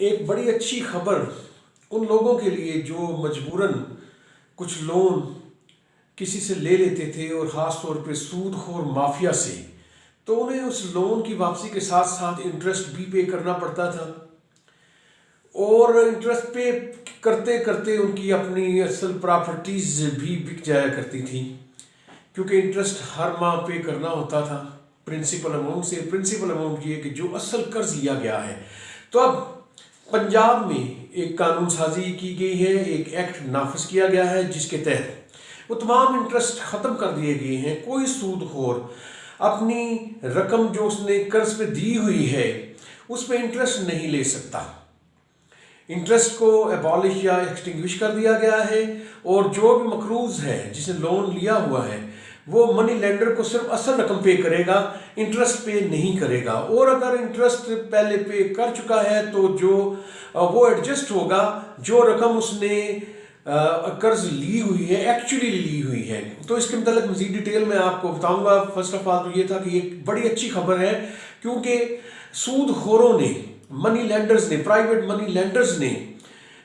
एक बड़ी अच्छी खबर उन लोगों के लिए जो मजबूरन कुछ लोन किसी से ले लेते थे और ख़ास तौर पे सूदखोर माफिया से, तो उन्हें उस लोन की वापसी के साथ साथ इंटरेस्ट भी पे करना पड़ता था और इंटरेस्ट पे करते करते उनकी अपनी असल प्रॉपर्टीज भी बिक जाया करती थी, क्योंकि इंटरेस्ट हर माह पे करना होता था प्रिंसिपल अमाउंट से। प्रिंसिपल अमाउंट ये कि जो असल कर्ज लिया गया है। तो अब पंजाब में एक कानून साजी की गई है, एक एक्ट नाफिज किया गया है जिसके तहत वो तमाम इंटरेस्ट ख़त्म कर दिए गए हैं। कोई सूदखोर अपनी रकम जो उसने कर्ज पे दी हुई है उस पर इंटरेस्ट नहीं ले सकता। इंटरेस्ट को एबॉलिश या एक्सटिंग्विश कर दिया गया है और जो भी मकरूज है जिसने लोन लिया हुआ है वो मनी लेंडर को सिर्फ असल रकम पे करेगा, इंटरेस्ट पे नहीं करेगा। और अगर इंटरेस्ट पहले पे कर चुका है तो जो वो एडजस्ट होगा जो रकम उसने कर्ज ली हुई है, एक्चुअली ली हुई है। तो इसके मतलब मजीद डिटेल में आपको बताऊंगा। फर्स्ट ऑफ ऑल तो ये था कि एक बड़ी अच्छी खबर है, क्योंकि सूदखोरों ने, मनी लेंडर्स ने, प्राइवेट मनी लेंडर्स ने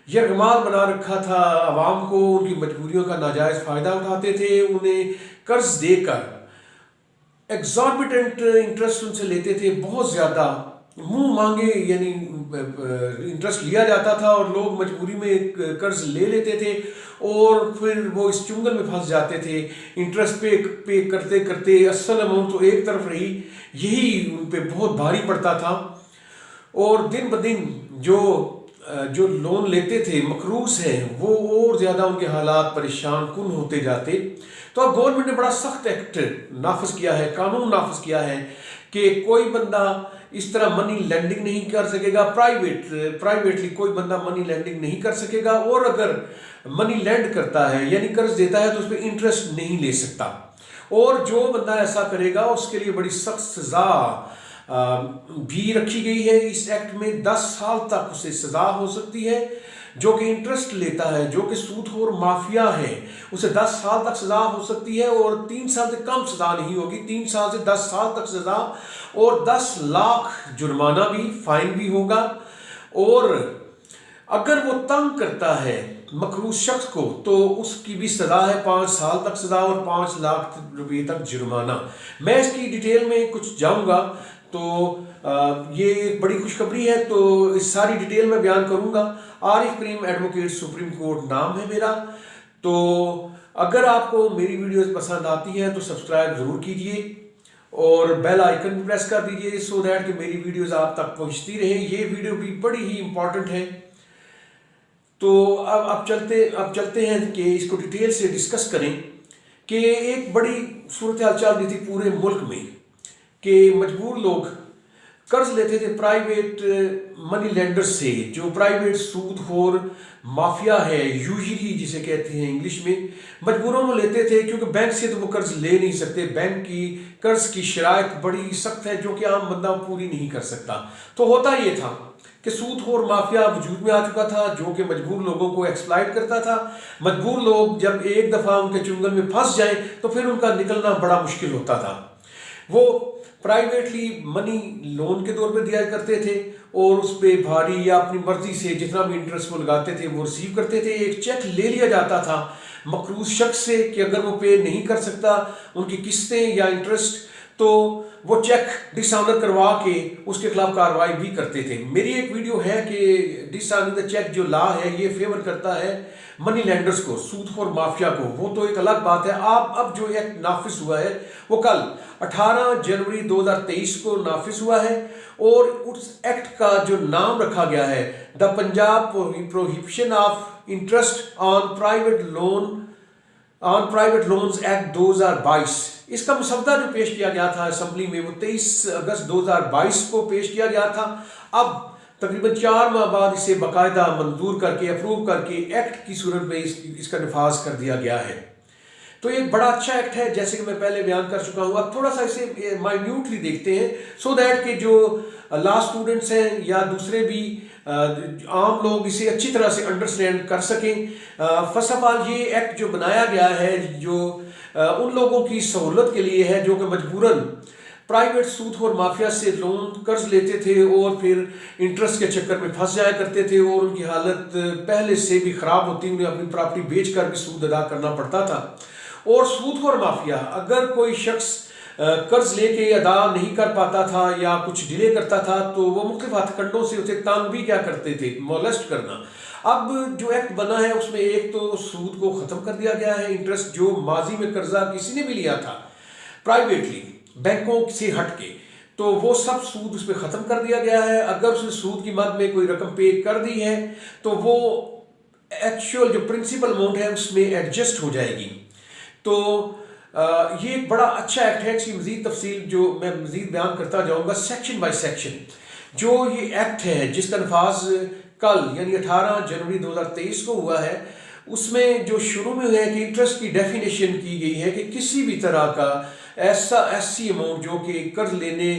यरगमाल बना रखा था आवाम को, उनकी मजबूरियों का नाजायज़ फ़ायदा उठाते थे, उन्हें कर्ज देकर एग्जॉर्बिटेंट इंटरेस्ट उनसे लेते थे, बहुत ज़्यादा मुंह मांगे यानी इंटरेस्ट लिया जाता था और लोग मजबूरी में कर्ज ले लेते थे और फिर वो इस चुंगल में फंस जाते थे। इंटरेस्ट पे करते करते असल अमाउंट तो एक तरफ रही, यही उन पे बहुत भारी पड़ता था और दिन ब दिन जो लोन लेते थे मकरूज हैं वो और ज़्यादा उनके हालात परेशान कुन होते जाते। तो अब गवर्नमेंट ने बड़ा सख्त एक्ट नाफिज किया है, कानून नाफिज किया है कि कोई बंदा इस तरह मनी लेंडिंग नहीं कर सकेगा, प्राइवेटली कोई बंदा मनी लेंडिंग नहीं कर सकेगा और अगर मनी लेंड करता है यानी कर्ज देता है तो उस पर इंटरेस्ट नहीं ले सकता। और जो बंदा ऐसा करेगा उसके लिए बड़ी सख्त सजा भी रखी गई है इस एक्ट में। 10 साल तक उसे सजा हो सकती है। जो कि इंटरेस्ट लेता है, जो कि सूदखोर माफिया है, उसे 10 साल तक सजा हो सकती है और 3 साल से कम सजा नहीं होगी, 3 साल से 10 साल तक सजा और 10 लाख जुर्माना भी, फाइन भी होगा। और अगर वो तंग करता है मकरूज शख्स को तो उसकी भी सजा है 5 साल तक सजा और 5 लाख रुपए तक जुर्माना। मैं इसकी डिटेल में कुछ जाऊंगा तो ये एक बड़ी खुशखबरी है, तो इस सारी डिटेल में बयान करूंगा। आरिफ करीम एडवोकेट सुप्रीम कोर्ट नाम है मेरा। तो अगर आपको मेरी वीडियोस पसंद आती हैं तो सब्सक्राइब ज़रूर कीजिए और बेल आइकन भी प्रेस कर दीजिए सो दैट कि मेरी वीडियोस आप तक पहुंचती रहे। ये वीडियो भी बड़ी ही इंपॉर्टेंट है। तो अब चलते हैं कि इसको डिटेल से डिस्कस करें कि एक बड़ी सूरत हाल चल रही थी पूरे मुल्क में कि मजबूर लोग कर्ज लेते थे प्राइवेट मनी लेंडर्स से, जो प्राइवेट सूदखोर माफिया है यूजली जिसे कहते हैं इंग्लिश में, मजबूरों में लेते थे क्योंकि बैंक से तो वो कर्ज ले नहीं सकते। बैंक की कर्ज की शराइत बड़ी सख्त है जो कि आम बंदा पूरी नहीं कर सकता। तो होता ये था कि सूदखोर माफिया वजूद में आ चुका था जो कि मजबूर लोगों को एक्सप्लॉइट करता था। मजबूर लोग जब एक दफ़ा उनके चुंगल में फंस जाए तो फिर उनका निकलना बड़ा मुश्किल होता था। वो प्राइवेटली मनी लोन के तौर पे दिया करते थे और उस पर भारी या अपनी मर्जी से जितना भी इंटरेस्ट वो लगाते थे वो रिसीव करते थे। एक चेक ले लिया जाता था मकरूज शख्स से कि अगर वो पे नहीं कर सकता उनकी किस्तें या इंटरेस्ट तो वो चेक डिसऑनर करवा के उसके खिलाफ कार्रवाई भी करते थे। मेरी एक वीडियो है कि डिसऑनर द चेक जो लॉ है ये फेवर करता है मनी लेंडर्स को, सूदखोर माफिया को, वो तो एक अलग बात है। अब जो एक्ट नाफिज हुआ है वो कल 18 जनवरी 2023 को नाफिज हुआ है और उस एक्ट का जो नाम रखा गया है the Punjab prohibition of interest on private loans act 2022। इसका मसौदा जो पेश किया गया था असेंबली में वो 23 अगस्त 2022 को पेश किया गया था। अब तकरीबन 4 माह बाद इसे बाकायदा मंजूर करके, अप्रूव करके एक्ट की सूरत में इसका नफाज कर दिया गया है। तो ये बड़ा अच्छा एक्ट है जैसे कि मैं पहले बयान कर चुका हूँ। अब थोड़ा सा इसे माइन्यूटली देखते हैं सो दैट कि जो लॉ स्टूडेंट्स हैं या दूसरे भी आम लोग इसे अच्छी तरह से अंडरस्टैंड कर सकें। फर्स्ट ऑफ ऑल ये एक्ट जो बनाया गया है जो उन लोगों की सहूलत के लिए है जो कि मजबूरन प्राइवेट सूदखोर माफिया से लोन कर्ज लेते थे और फिर इंटरेस्ट के चक्कर में फंस जाया करते थे और उनकी हालत पहले से भी खराब होती, उन्हें अपनी प्रॉपर्टी बेचकर भी सूद अदा करना पड़ता था। और सूदखोर माफिया अगर कोई शख्स कर्ज लेके अदा नहीं कर पाता था या कुछ डिले करता था तो वो मुख्तलिफ हथकंडों से उसे तंग भी क्या करते थे, मोलेस्ट करना। अब जो एक्ट बना है उसमें एक तो सूद को ख़त्म कर दिया गया है, इंटरेस्ट जो माजी में कर्जा किसी ने भी लिया था प्राइवेटली बैंकों से हट के, तो वो सब सूद उस पर ख़त्म कर दिया गया है। अगर उसने सूद की मद में कोई रकम पे कर दी है तो वो एक्चुअल जो प्रिंसिपल अमाउंट है उसमें एडजस्ट हो जाएगी। तो ये एक बड़ा अच्छा एक्ट है। इसकी मजीद तफसील जो मैं मजीद बयान करता जाऊँगा सेक्शन बाय सेक्शन। जो ये एक्ट है जिसका नफाज कल यानी 18 जनवरी 2023 को हुआ है, उसमें जो शुरू में है कि इंटरेस्ट की डेफिनेशन की गई है कि किसी भी तरह का ऐसी अमाउंट जो कि कर्ज लेने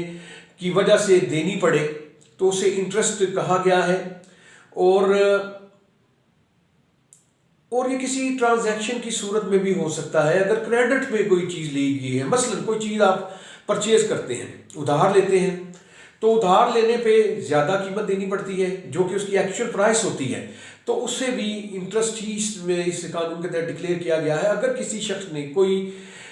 की वजह से देनी पड़े तो उसे इंटरेस्ट कहा गया है। और ये किसी ट्रांजैक्शन की सूरत में भी हो सकता है। अगर क्रेडिट पे कोई चीज़ ली गई है, मसलन कोई चीज़ आप परचेज करते हैं, उधार लेते हैं, तो उधार लेने पे ज़्यादा कीमत देनी पड़ती है जो कि उसकी एक्चुअल प्राइस होती है, तो उससे भी इंटरेस्ट ही इस कानून के तहत डिक्लेयर किया गया है। अगर किसी शख्स ने कोई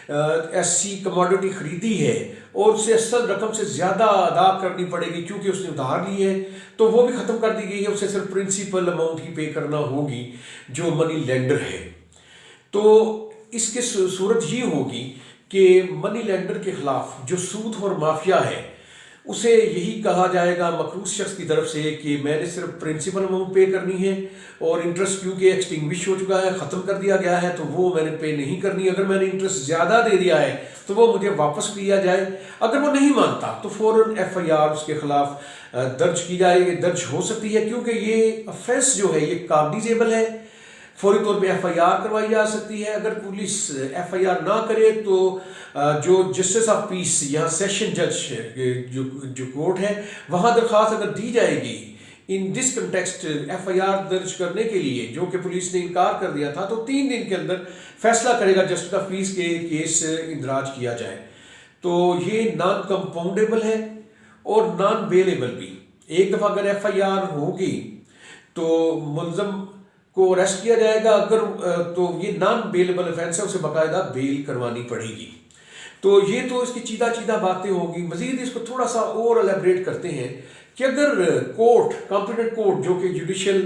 ऐसी कमोडिटी खरीदी है और उसे असल रकम से ज़्यादा अदा करनी पड़ेगी क्योंकि उसने उधार ली है, तो वो भी ख़त्म कर दी गई है। उसे सिर्फ प्रिंसिपल अमाउंट ही पे करना होगी जो मनी लेंडर है। तो इसके सूरत ये होगी कि मनी लेंडर के खिलाफ जो सूद और माफिया है उसे यही कहा जाएगा मकरूज शख्स की तरफ से कि मैंने सिर्फ प्रिंसिपल अमाउंट पे करनी है और इंटरेस्ट क्योंकि एक्सटिंग्विश हो चुका है, ख़त्म कर दिया गया है, तो वो मैंने पे नहीं करनी। अगर मैंने इंटरेस्ट ज़्यादा दे दिया है तो वो मुझे वापस किया जाए। अगर वो नहीं मानता तो फ़ौरन FIR उसके खिलाफ दर्ज हो सकती है, क्योंकि ये अफेंस जो है ये कागनिजेबल है, फौरी तौर पे FIR करवाई जा सकती है। अगर पुलिस FIR ना करे तो जो जस्टिस ऑफ पीस यहाँ सेशन जज जो कोर्ट है वहाँ दरख्वास्त अगर दी जाएगी इन दिस कंटेक्स्ट FIR दर्ज करने के लिए, जो कि पुलिस ने इनकार कर दिया था, तो 3 दिन के अंदर फैसला करेगा जस्टिस ऑफ पीस के केस इंदराज किया जाए। तो ये नॉन कंपाउंडेबल है और नॉन बेलेबल भी। एक दफ़ा अगर FIR होगी तो मुलजम को अरेस्ट किया जाएगा, अगर तो ये नॉन बेलेबल ऑफेंस है, उसे बाकायदा बेल करवानी पड़ेगी। तो ये तो इसकी चीदा बातें होगी। मजीद इसको थोड़ा सा और एलेबरेट करते हैं कि अगर कोर्ट, कॉम्पिटेंट कोर्ट जो कि जुडिशियल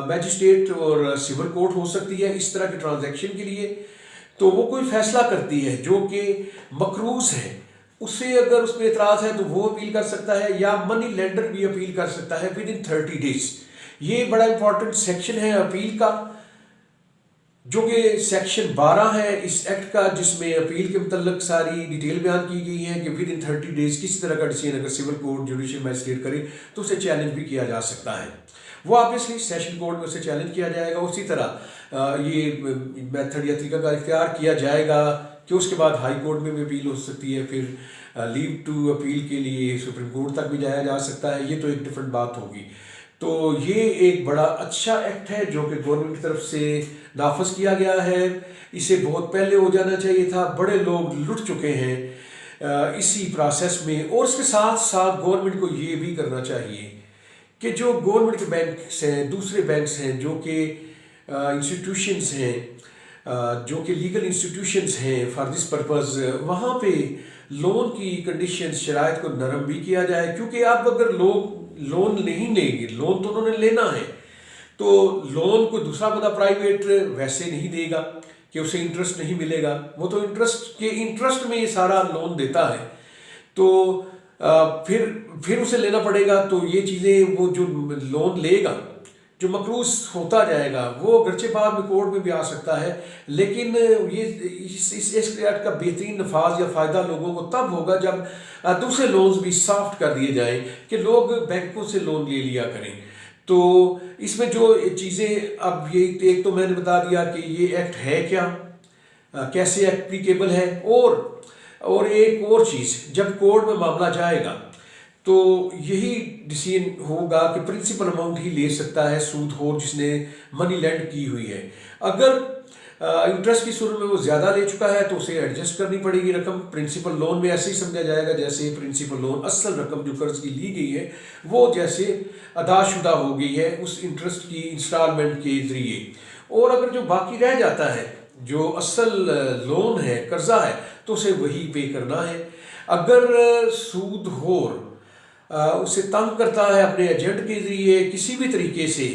मैजिस्ट्रेट और सिविल कोर्ट हो सकती है इस तरह के ट्रांजैक्शन के लिए, तो वो कोई फैसला करती है जो कि मकरूज है, उसे अगर उस पर एतराज़ है तो वो अपील कर सकता है या मनी लेंडर भी अपील कर सकता है विद इन 30 डेज। ये बड़ा इंपॉर्टेंट सेक्शन है अपील का, जो कि सेक्शन 12 है इस एक्ट का, जिसमें अपील के मतलब सारी डिटेल बयान की गई है कि विद इन 30 डेज किसी तरह का डिसीजन अगर सिविल कोर्ट जुडिशियल मैजिस्ट्रेट करे तो उसे चैलेंज भी किया जा सकता है। वो ऑब्वियसली सेशन कोर्ट में उसे चैलेंज किया जाएगा। उसी तरह ये मेथड या तरीका का इख्तियार किया जाएगा कि उसके बाद हाई कोर्ट में भी अपील हो सकती है, फिर लीव टू अपील के लिए सुप्रीम कोर्ट तक भी जाया जा सकता है। ये तो एक डिफरेंट बात होगी। तो ये एक बड़ा अच्छा एक्ट है जो कि गवर्नमेंट की तरफ से नाफज किया गया है। इसे बहुत पहले हो जाना चाहिए था, बड़े लोग लुट चुके हैं इसी प्रोसेस में। और इसके साथ साथ गवर्नमेंट को ये भी करना चाहिए कि जो गवर्नमेंट के बैंक्स हैं, दूसरे बैंक्स हैं जो कि इंस्टीट्यूशंस हैं, जो कि लीगल इंस्टीट्यूशंस हैं फॉर दिस पर्पज़, वहाँ पे लोन की कंडीशंस शराइत को नरम भी किया जाए। क्योंकि अब अगर लोग लोन नहीं लेंगे, लोन तो उन्होंने लेना है, तो लोन को दूसरा बंदा प्राइवेट वैसे नहीं देगा कि उसे इंटरेस्ट नहीं मिलेगा। वो तो इंटरेस्ट में ये सारा लोन देता है, तो फिर उसे लेना पड़ेगा। तो ये चीज़ें वो जो लोन लेगा जो मकरूज होता जाएगा वो अगरचे बाद में कोर्ट में भी आ सकता है, लेकिन ये इस एक्ट का बेहतरीन नफाज या फ़ायदा लोगों को तब होगा जब दूसरे लोन्स भी सॉफ्ट कर दिए जाएं कि लोग बैंकों से लोन ले लिया करें। तो इसमें जो चीज़ें अब ये एक तो मैंने बता दिया कि ये एक्ट है क्या, कैसे एप्लीकेबल है, और एक और चीज़, जब कोर्ट में मामला जाएगा तो यही डिसीजन होगा कि प्रिंसिपल अमाउंट ही ले सकता है सूदखोर जिसने मनी लेंड की हुई है। अगर इंटरेस्ट की सूरत में वो ज़्यादा ले चुका है तो उसे एडजस्ट करनी पड़ेगी रकम। प्रिंसिपल लोन में ऐसे ही समझा जाएगा जैसे प्रिंसिपल लोन असल रकम जो कर्ज की ली गई है वो जैसे अदाशुदा हो गई है उस इंटरेस्ट की इंस्टॉलमेंट के ज़रिए। और अगर जो बाकी रह जाता है जो असल लोन है, कर्जा है, तो उसे वही पे करना है। अगर सूदखोर उसे तंग करता है अपने एजेंट के ज़रिए किसी भी तरीके से,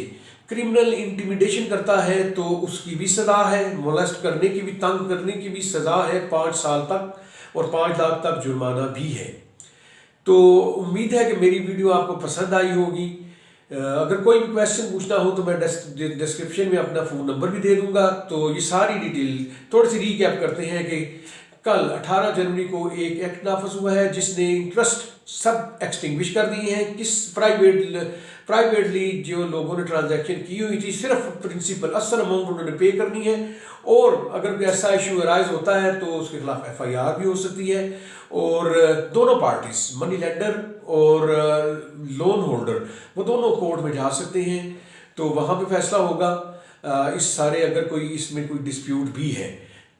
क्रिमिनल इंटिमिडेशन करता है तो उसकी भी सज़ा है, मोलेस्ट करने की भी, तंग करने की भी सज़ा है 5 साल तक और 5 लाख तक जुर्माना भी है। तो उम्मीद है कि मेरी वीडियो आपको पसंद आई होगी। अगर कोई भी क्वेश्चन पूछना हो तो मैं डिस्क्रिप्शन में अपना फ़ोन नंबर भी दे दूंगा। तो ये सारी डिटेल थोड़ी सी रीकैप करते हैं कि कल 18 जनवरी को एक एक्ट नाफज हुआ है जिसने इंटरेस्ट सब एक्सटिंग्विश कर दिए हैं। किस प्राइवेटली जो लोगों ने ट्रांजैक्शन की हुई थी सिर्फ प्रिंसिपल असल अमाउंट उन्होंने पे करनी है। और अगर कोई ऐसा इशू अराइज होता है तो उसके खिलाफ FIR भी हो सकती है। और दोनों पार्टीज, मनी लेंडर और लोन होल्डर, वो दोनों कोर्ट में जा सकते हैं तो वहाँ पे फैसला होगा। इस सारे अगर कोई इसमें कोई डिस्प्यूट भी है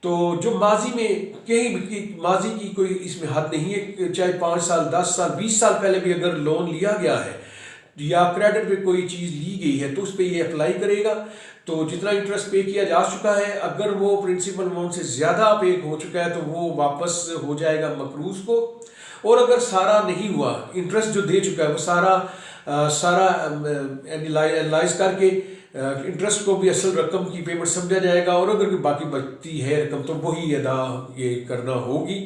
तो जो माजी में कहीं माजी की कोई इसमें हद नहीं है, चाहे 5 साल 10 साल 20 साल पहले भी अगर लोन लिया गया है या क्रेडिट पे कोई चीज़ ली गई है तो उस पर ये अप्लाई करेगा। तो जितना इंटरेस्ट पे किया जा चुका है अगर वो प्रिंसिपल अमाउंट से ज़्यादा पे हो चुका है तो वो वापस हो जाएगा मकरूज को। और अगर सारा नहीं हुआ, इंटरेस्ट जो दे चुका है वो सारा एनालाइज करके इंटरेस्ट को भी असल रकम की पेमेंट समझा जाएगा। और अगर बाकी बचती है रकम तो वही अदा ये करना होगी।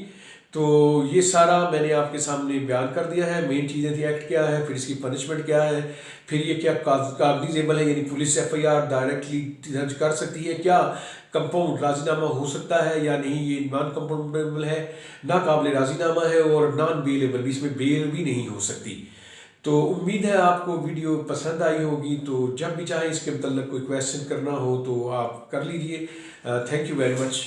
तो ये सारा मैंने आपके सामने बयान कर दिया है। मेन चीज़ें थी एक्ट क्या है, फिर इसकी पनिशमेंट क्या है, फिर ये क्या कागनीजेबल है, यानी पुलिस FIR डायरेक्टली दर्ज कर सकती है, क्या कंपाउंड राजीनामा हो सकता है या नहीं, ये नॉन कंपाउंडेबल है, नाकाबिल राजीनामा है और नॉन बेलेबल भी, इसमें बेल भी नहीं हो सकती। तो उम्मीद है आपको वीडियो पसंद आई होगी। तो जब भी चाहे इसके मतलब कोई क्वेश्चन करना हो तो आप कर लीजिए। Thank you very much.